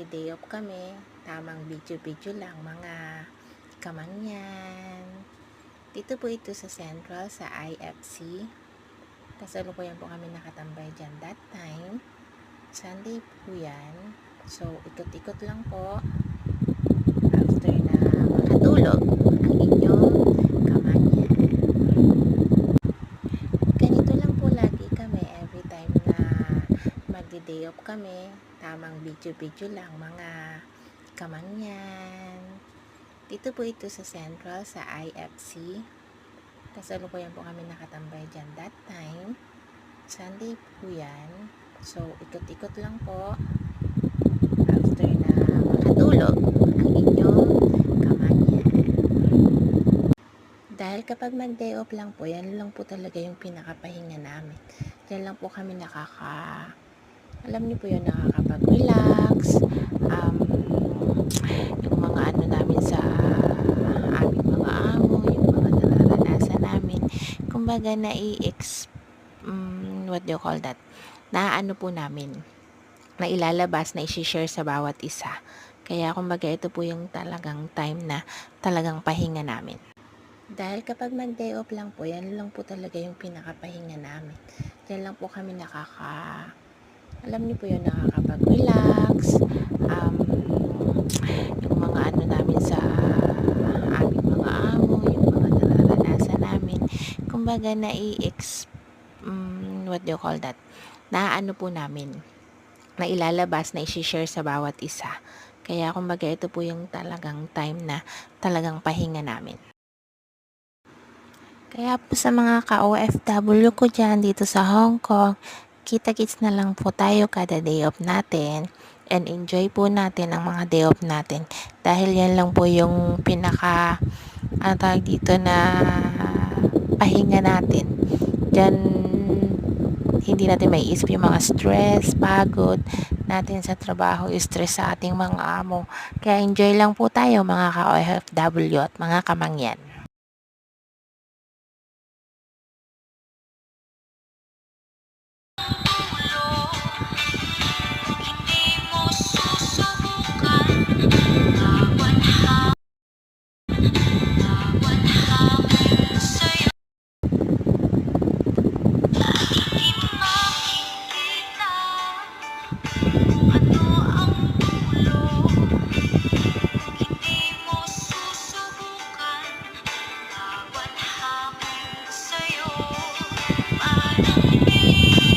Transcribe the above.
magde-day off kami. Tamang video-video lang, mga kamangyan. Dito po ito sa Central, sa IFC. Kasalukuyan po kami nakatambay dyan that time. Sunday po yan. So, ikot-ikot lang po. After na makatulog ang inyong kamangyan. Ganito lang po lagi kami every time na magde-day off kami. Tamang video-video lang, mga kamangyan. Dito po ito sa Central, sa IFC. Kasalukuyan po kami nakatambay dyan that time. Sunday po yan. So, ikot-ikot lang po. After na makatulog ang inyong kamangyan. Dahil kapag mag-day off lang po, yan lang po talaga yung pinakapahinga namin. Yan lang po kami alam niyo po yun, nakakapag-relax. Yung mga ano namin sa aming mga amo, yung mga nararanasan namin. Kumbaga what do you call that? Naano po namin, na ilalabas, na i-share sa bawat isa. Kaya kumbaga ito po yung talagang time na talagang pahinga namin. Dahil kapag mag-day off lang po, yan lang po talaga yung pinakapahinga namin. Yan lang po kami alam niyo po yun, nakakapag-relax. Yung mga ano namin sa aming mga amo, yung mga nararanasan namin. Kumbaga what do you call that? Naano po namin, na ilalabas, na i-share sa bawat isa. Kaya kumbaga ito po yung talagang time na talagang pahinga namin. Kaya po sa mga ka-OFW ko dyan dito sa Hong Kong, kita-kits na lang po tayo kada day off natin, and enjoy po natin ang mga day off natin. Dahil yan lang po yung dito na pahinga natin. Diyan, hindi natin may isip yung mga stress, pagod natin sa trabaho, stress sa ating mga amo. Kaya enjoy lang po tayo mga ka-OFW at mga kamangyan.